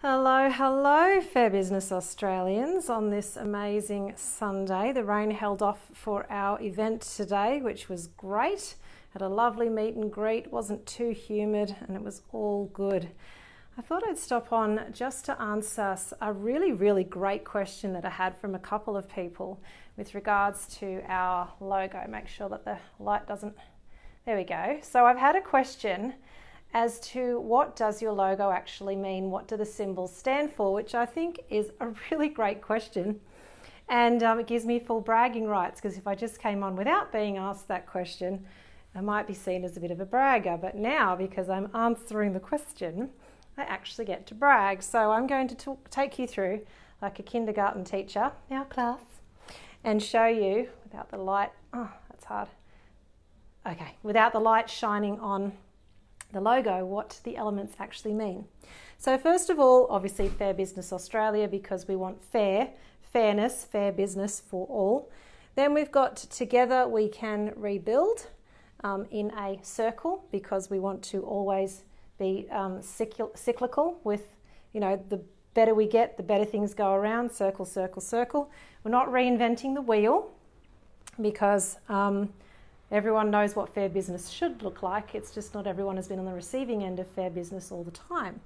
Hello, hello, Fair Business Australians. On this amazing Sunday, the rain held off for our event today, which was great. Had a lovely meet and greet, wasn't too humid, and it was all good. I thought I'd stop on just to answer a really great question that I had from a couple of people with regards to our logo. Make sure that the light doesn't... There we go. So I've had a question as to what does your logo actually mean? What do the symbols stand for? Which I think is a really great question. And it gives me full bragging rights, because if I just came on without being asked that question, I might be seen as a bit of a bragger. But now, because I'm answering the question, I actually get to brag. So I'm going to take you through, like a kindergarten teacher, our class, and show you, without the light, oh, that's hard. Okay, without the light shining on the logo, what the elements actually mean. So first of all, obviously Fair Business Australia, because we want fairness, fair business for all. Then we've got together we can rebuild in a circle, because we want to always be cyclical with, you know, the better we get, the better things go around, circle, circle, circle. We're not reinventing the wheel, because everyone knows what fair business should look like. It's just not everyone has been on the receiving end of fair business all the time.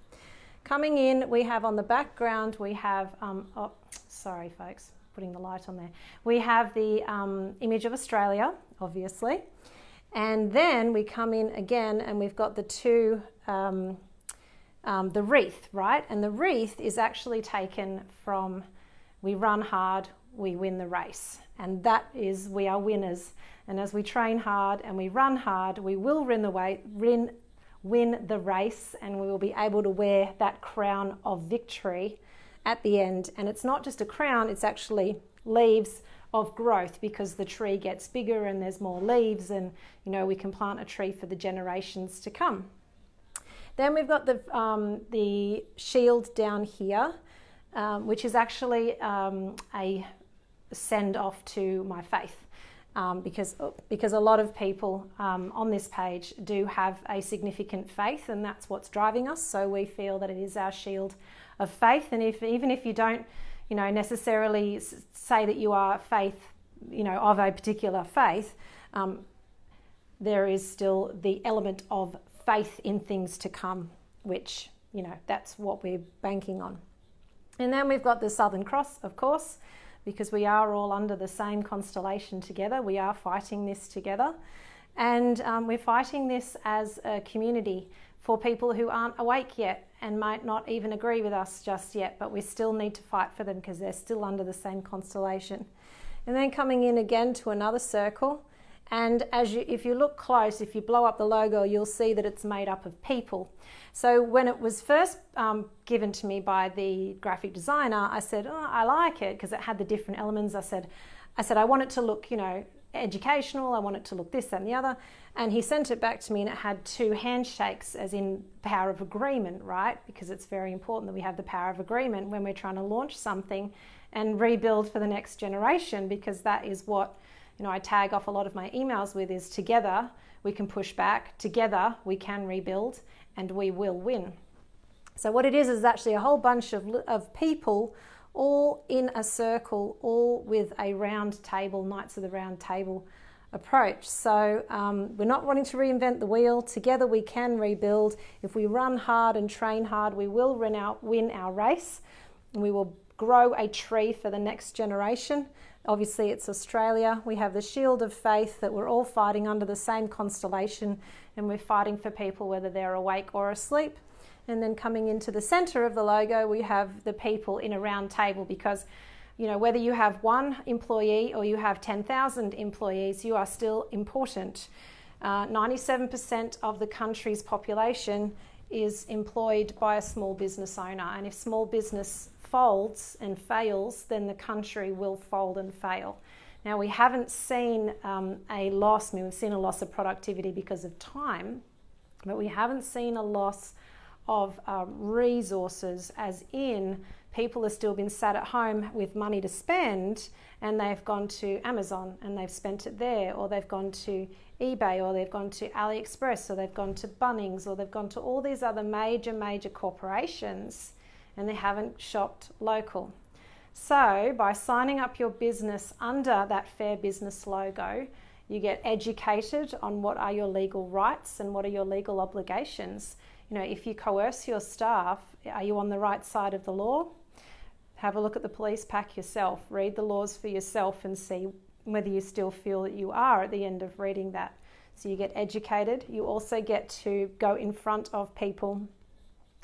Coming in, we have on the background, we have, oh, sorry folks, putting the light on there. We have the image of Australia, obviously. And then we come in again and we've got the two, the wreath, right? And the wreath is actually taken from, we run hard, we win the race. And that is, we are winners. And as we train hard and we run hard, we will win the race, and we will be able to wear that crown of victory at the end. And it's not just a crown, it's actually leaves of growth, because the tree gets bigger and there's more leaves, and you know, we can plant a tree for the generations to come. Then we've got the shield down here, which is actually a send off to my faith. Because a lot of people on this page do have a significant faith, and that's what's driving us. So we feel that it is our shield of faith. And even if you don't, you know, necessarily say that you are faith, you know, of a particular faith, there is still the element of faith in things to come, which, you know, that's what we're banking on. And then we've got the Southern Cross, of course, because we are all under the same constellation together. We are fighting this together. And we're fighting this as a community for people who aren't awake yet and might not even agree with us just yet, but we still need to fight for them because they're still under the same constellation. And then coming in again to another circle. And if you look close, if you blow up the logo, you'll see that it's made up of people. So when it was first given to me by the graphic designer, I said, oh, I like it, because it had the different elements. I said, I want it to look, you know, educational. I want it to look this, that, and the other. And he sent it back to me, and it had two handshakes, as in power of agreement, right? Because it's very important that we have the power of agreement when we're trying to launch something and rebuild for the next generation, because that is what, you know, I tag off a lot of my emails with, is together we can push back, together we can rebuild, and we will win. So what it is actually a whole bunch of people all in a circle, all with a round table, Knights of the Round Table approach. So we're not wanting to reinvent the wheel. Together we can rebuild. If we run hard and train hard, we will win our race, and we will grow a tree for the next generation. Obviously it's Australia. We have the shield of faith, that we're all fighting under the same constellation, and we're fighting for people whether they're awake or asleep. And then coming into the center of the logo, we have the people in a round table, because, you know, whether you have one employee or you have 10,000 employees, you are still important. 97% of the country's population is employed by a small business owner, and if small business folds and fails, then the country will fold and fail. Now, we haven't seen a loss. I mean, we've seen a loss of productivity because of time, but we haven't seen a loss of resources, as in people have still been sat at home with money to spend, and they've gone to Amazon and they've spent it there, or they've gone to eBay, or they've gone to AliExpress, or they've gone to Bunnings, or they've gone to all these other major corporations, and they haven't shopped local. So by signing up your business under that Fair Business logo, you get educated on what are your legal rights and what are your legal obligations. You know, if you coerce your staff, are you on the right side of the law? Have a look at the police pack yourself, read the laws for yourself and see whether you still feel that you are at the end of reading that. So you get educated. You also get to go in front of people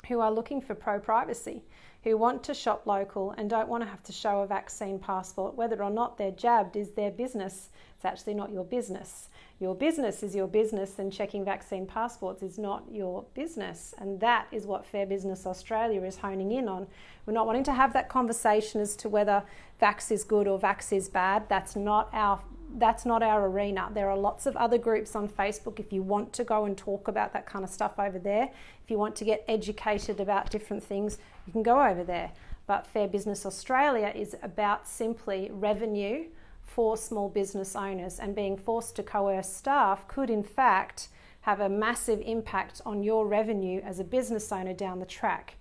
who are looking for pro-privacy, who want to shop local and don't want to have to show a vaccine passport. Whether or not they're jabbed is their business. It's actually not your business. Your business is your business, and checking vaccine passports is not your business. And that is what Fair Business Australia is honing in on. We're not wanting to have that conversation as to whether vax is good or vax is bad. That's not our arena. There are lots of other groups on Facebook if you want to go and talk about that kind of stuff over there. If you want to get educated about different things, you can go over there. But Fair Business Australia is about simply revenue for small business owners, and being forced to coerce staff could in fact have a massive impact on your revenue as a business owner down the track.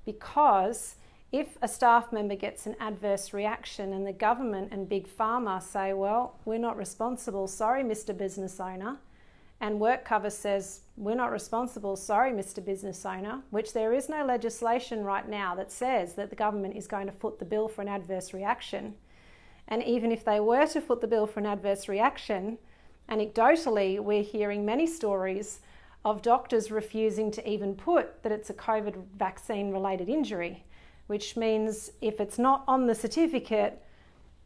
Because if a staff member gets an adverse reaction and the government and Big Pharma say, well, we're not responsible, sorry, Mr. Business Owner, and WorkCover says, we're not responsible, sorry, Mr. Business Owner, which there is no legislation right now that says that the government is going to foot the bill for an adverse reaction. And even if they were to foot the bill for an adverse reaction, anecdotally, we're hearing many stories of doctors refusing to even put that it's a COVID vaccine related injury, which means if it's not on the certificate,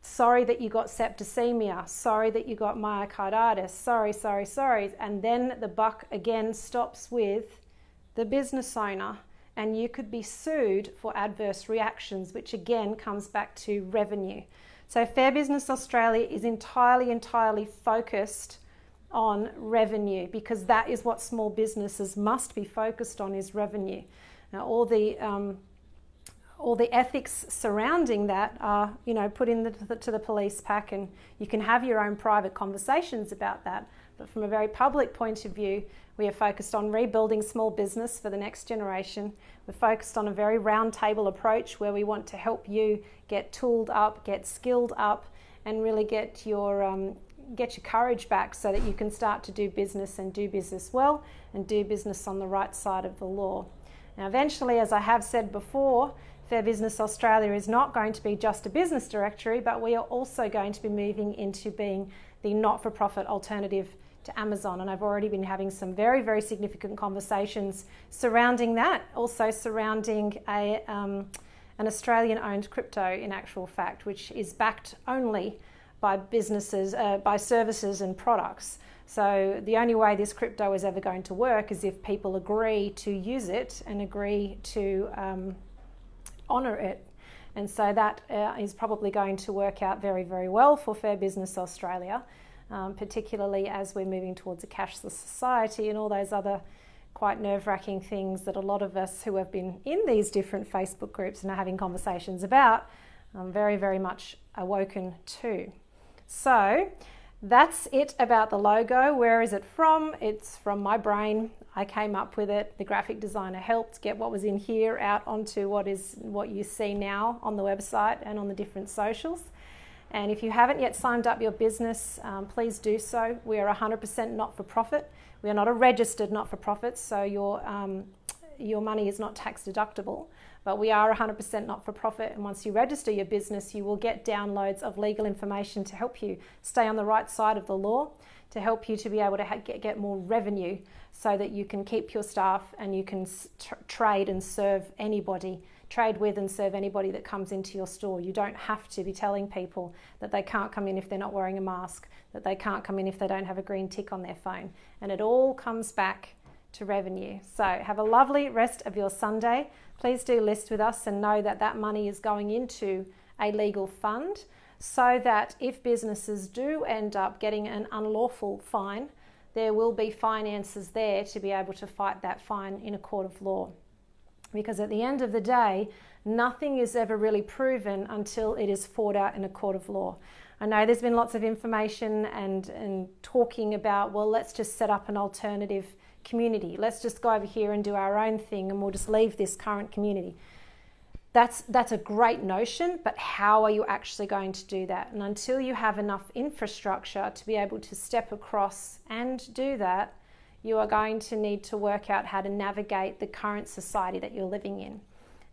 sorry that you got septicemia, sorry that you got myocarditis, sorry. And then the buck again stops with the business owner, and you could be sued for adverse reactions, which again comes back to revenue. So Fair Business Australia is entirely focused on revenue, because that is what small businesses must be focused on, is revenue. Now all the ethics surrounding that are, you know, put in to the police pack, and you can have your own private conversations about that. But from a very public point of view, we are focused on rebuilding small business for the next generation. We're focused on a very round table approach where we want to help you get tooled up, get skilled up, and really get your courage back so that you can start to do business, and do business well, and do business on the right side of the law. Now eventually, as I have said before, Fair Business Australia is not going to be just a business directory, but we are also going to be moving into being the not-for-profit alternative to Amazon. And I've already been having some very significant conversations surrounding that, also surrounding an Australian-owned crypto, in actual fact, which is backed only by businesses, by services and products. So the only way this crypto is ever going to work is if people agree to use it and agree to honour it. And so that is probably going to work out very well for Fair Business Australia, particularly as we're moving towards a cashless society and all those other quite nerve-wracking things that a lot of us who have been in these different Facebook groups and are having conversations about very much awoken to. So that's it about the logo. Where is it from? It's from my brain. I came up with it. The graphic designer helped get what was in here out onto what you see now on the website and on the different socials. And if you haven't yet signed up your business, please do so. We are 100% not-for-profit. We are not a registered not-for-profit, so your money is not tax deductible. But we are 100% not-for-profit, and once you register your business, you will get downloads of legal information to help you stay on the right side of the law, to help you to be able to get more revenue so that you can keep your staff and you can trade and serve anybody, trade with and serve anybody that comes into your store. You don't have to be telling people that they can't come in if they're not wearing a mask, that they can't come in if they don't have a green tick on their phone. And it all comes back to revenue. So have a lovely rest of your Sunday. Please do list with us and know that that money is going into a legal fund, so that if businesses do end up getting an unlawful fine, there will be finances there to be able to fight that fine in a court of law. Because at the end of the day, nothing is ever really proven until it is fought out in a court of law. I know there's been lots of information and talking about, well, let's just set up an alternative community. Let's just go over here and do our own thing and we'll just leave this current community. that's a great notion, but how are you actually going to do that? And until you have enough infrastructure to be able to step across and do that, you are going to need to work out how to navigate the current society that you're living in.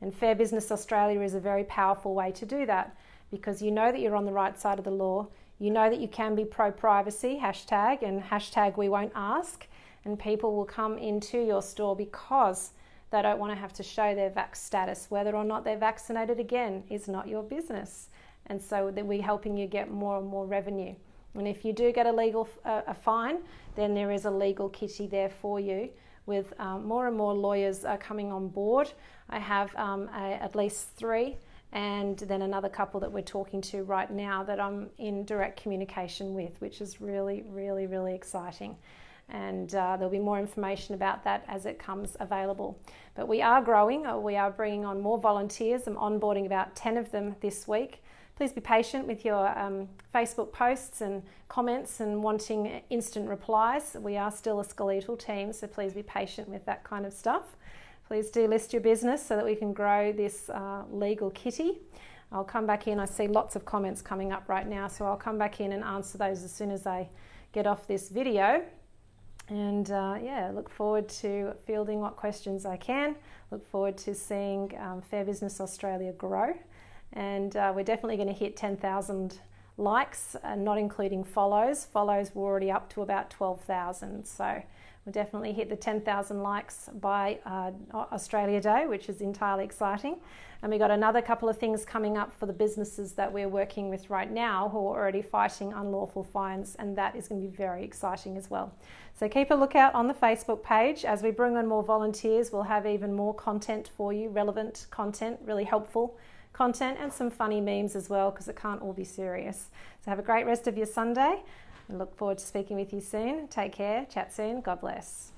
And Fair Business Australia is a very powerful way to do that, because you know that you're on the right side of the law, you know that you can be pro-privacy, hashtag, and hashtag we won't ask, and people will come into your store because they don't want to have to show their vax status. Whether or not they're vaccinated, again, is not your business. And so that we're helping you get more and more revenue. And if you do get a fine, then there is a legal kitty there for you, with more and more lawyers are coming on board. I have at least 3, and then another couple that we're talking to right now that I'm in direct communication with, which is really, really, really exciting. And there'll be more information about that as it comes available. But we are growing. We are bringing on more volunteers. I'm onboarding about 10 of them this week. Please be patient with your Facebook posts and comments and wanting instant replies. We are still a skeletal team, so please be patient with that kind of stuff. Please do list your business so that we can grow this legal kitty. I'll come back in. I see lots of comments coming up right now, so I'll come back in and answer those as soon as I get off this video. And yeah, look forward to fielding what questions I can. Look forward to seeing Fair Business Australia grow. And we're definitely going to hit 10,000 likes, not including follows. Follows were already up to about 12,000. So we'll definitely hit the 10,000 likes by Australia Day, which is entirely exciting. And we've got another couple of things coming up for the businesses that we're working with right now who are already fighting unlawful fines, and that is going to be very exciting as well. So keep a lookout on the Facebook page. As we bring on more volunteers, we'll have even more content for you, relevant content, really helpful content, and some funny memes as well, because it can't all be serious. So have a great rest of your Sunday. I look forward to speaking with you soon. Take care. Chat soon. God bless.